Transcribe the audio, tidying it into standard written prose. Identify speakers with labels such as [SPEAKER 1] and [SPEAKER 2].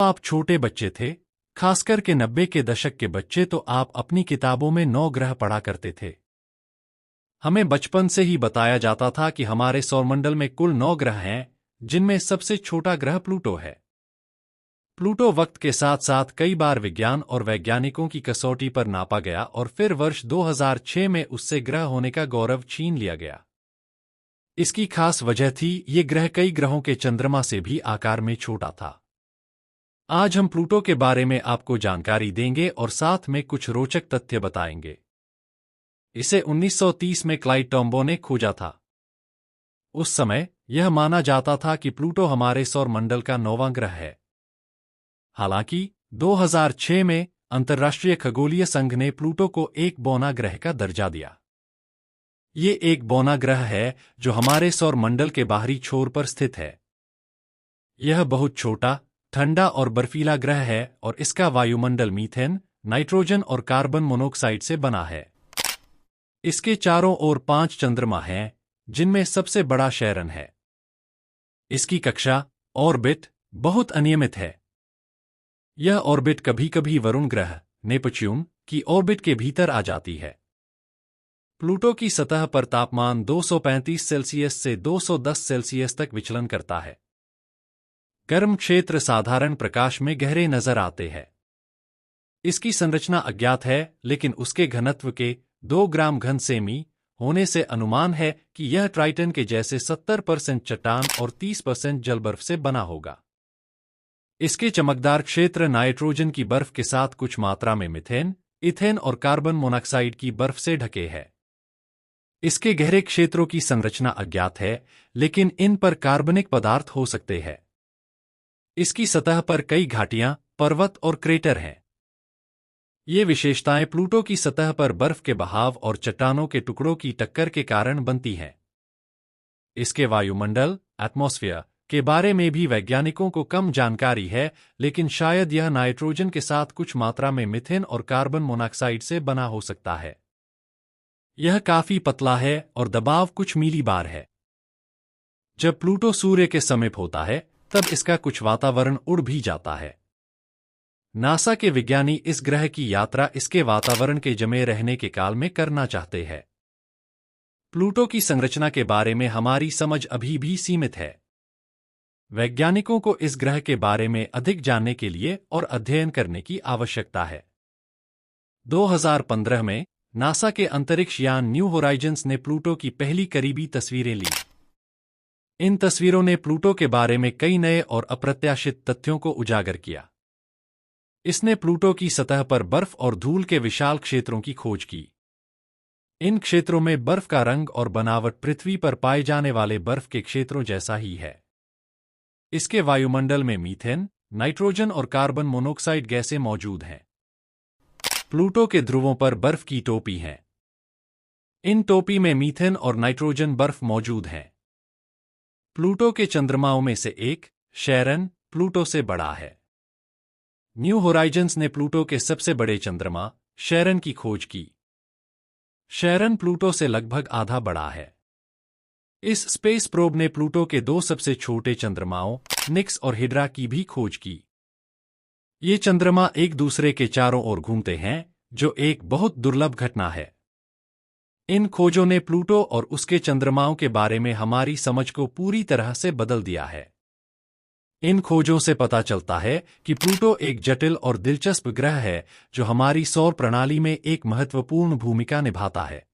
[SPEAKER 1] आप छोटे बच्चे थे, खासकर के 90 के दशक के बच्चे, तो आप अपनी किताबों में 9 ग्रह पढ़ा करते थे। हमें बचपन से ही बताया जाता था कि हमारे सौरमंडल में कुल 9 ग्रह हैं, जिनमें सबसे छोटा ग्रह प्लूटो है। प्लूटो वक्त के साथ साथ कई बार विज्ञान और वैज्ञानिकों की कसौटी पर नापा गया और फिर वर्ष 2006 में उससे ग्रह होने का गौरव छीन लिया गया। इसकी खास वजह थी, ये ग्रह कई ग्रहों के चंद्रमा से भी आकार में छोटा था। आज हम प्लूटो के बारे में आपको जानकारी देंगे और साथ में कुछ रोचक तथ्य बताएंगे। इसे 1930 में क्लाइड टोम्बो ने खोजा था। उस समय यह माना जाता था कि प्लूटो हमारे सौरमंडल का 9वां ग्रह है। हालांकि 2006 में अंतर्राष्ट्रीय खगोलीय संघ ने प्लूटो को एक बौना ग्रह का दर्जा दिया। ये एक बौना ग्रह है जो हमारे सौरमंडल के बाहरी छोर पर स्थित है। यह बहुत छोटा, ठंडा और बर्फीला ग्रह है और इसका वायुमंडल मीथेन, नाइट्रोजन और कार्बन मोनोऑक्साइड से बना है। इसके चारों ओर 5 चंद्रमा हैं, जिनमें सबसे बड़ा शैरन है। इसकी कक्षा, ऑर्बिट, बहुत अनियमित है। यह ऑर्बिट कभी कभी वरुण ग्रह, नेपच्यून, की ऑर्बिट के भीतर आ जाती है। प्लूटो की सतह पर तापमान 235 सेल्सियस से 210 सेल्सियस तक विचलन करता है। गर्म क्षेत्र साधारण प्रकाश में गहरे नजर आते हैं। इसकी संरचना अज्ञात है, लेकिन उसके घनत्व के 2 ग्राम घन सेमी होने से अनुमान है कि यह ट्राइटन के जैसे 70% चट्टान और 30% जलबर्फ से बना होगा। इसके चमकदार क्षेत्र नाइट्रोजन की बर्फ के साथ कुछ मात्रा में मीथेन, इथेन और कार्बन मोनोऑक्साइड की बर्फ से ढके हैं। इसके गहरे क्षेत्रों की संरचना अज्ञात है, लेकिन इन पर कार्बनिक पदार्थ हो सकते हैं। इसकी सतह पर कई घाटियां, पर्वत और क्रेटर हैं। ये विशेषताएं प्लूटो की सतह पर बर्फ के बहाव और चट्टानों के टुकड़ों की टक्कर के कारण बनती हैं। इसके वायुमंडल, एटमॉस्फेयर, के बारे में भी वैज्ञानिकों को कम जानकारी है, लेकिन शायद यह नाइट्रोजन के साथ कुछ मात्रा में मीथेन और कार्बन मोनोऑक्साइड से बना हो सकता है। यह काफी पतला है और दबाव कुछ मिलीबार है। जब प्लूटो सूर्य के समीप होता है, तब इसका कुछ वातावरण उड़ भी जाता है। नासा के विज्ञानी इस ग्रह की यात्रा इसके वातावरण के जमे रहने के काल में करना चाहते हैं। प्लूटो की संरचना के बारे में हमारी समझ अभी भी सीमित है। वैज्ञानिकों को इस ग्रह के बारे में अधिक जानने के लिए और अध्ययन करने की आवश्यकता है। 2015 में नासा के अंतरिक्ष यान न्यू होराइजन्स ने प्लूटो की पहली करीबी तस्वीरें ली। इन तस्वीरों ने प्लूटो के बारे में कई नए और अप्रत्याशित तथ्यों को उजागर किया। इसने प्लूटो की सतह पर बर्फ और धूल के विशाल क्षेत्रों की खोज की। इन क्षेत्रों में बर्फ का रंग और बनावट पृथ्वी पर पाए जाने वाले बर्फ के क्षेत्रों जैसा ही है। इसके वायुमंडल में मीथेन, नाइट्रोजन और कार्बन मोनोऑक्साइड गैसें मौजूद हैं। प्लूटो के ध्रुवों पर बर्फ की टोपी है। इन टोपी में मीथेन और नाइट्रोजन बर्फ मौजूद हैं। प्लूटो के चंद्रमाओं में से एक, शैरन, प्लूटो से बड़ा है। न्यू होराइजन्स ने प्लूटो के सबसे बड़े चंद्रमा, शैरन की खोज की। शैरन प्लूटो से लगभग आधा बड़ा है। इस स्पेस प्रोब ने प्लूटो के 2 सबसे छोटे चंद्रमाओं, निक्स और हिड्रा की भी खोज की। ये चंद्रमा एक दूसरे के चारों ओर घूमते हैं, जो एक बहुत दुर्लभ घटना है। इन खोजों ने प्लूटो और उसके चंद्रमाओं के बारे में हमारी समझ को पूरी तरह से बदल दिया है। इन खोजों से पता चलता है कि प्लूटो एक जटिल और दिलचस्प ग्रह है, जो हमारी सौर प्रणाली में एक महत्वपूर्ण भूमिका निभाता है।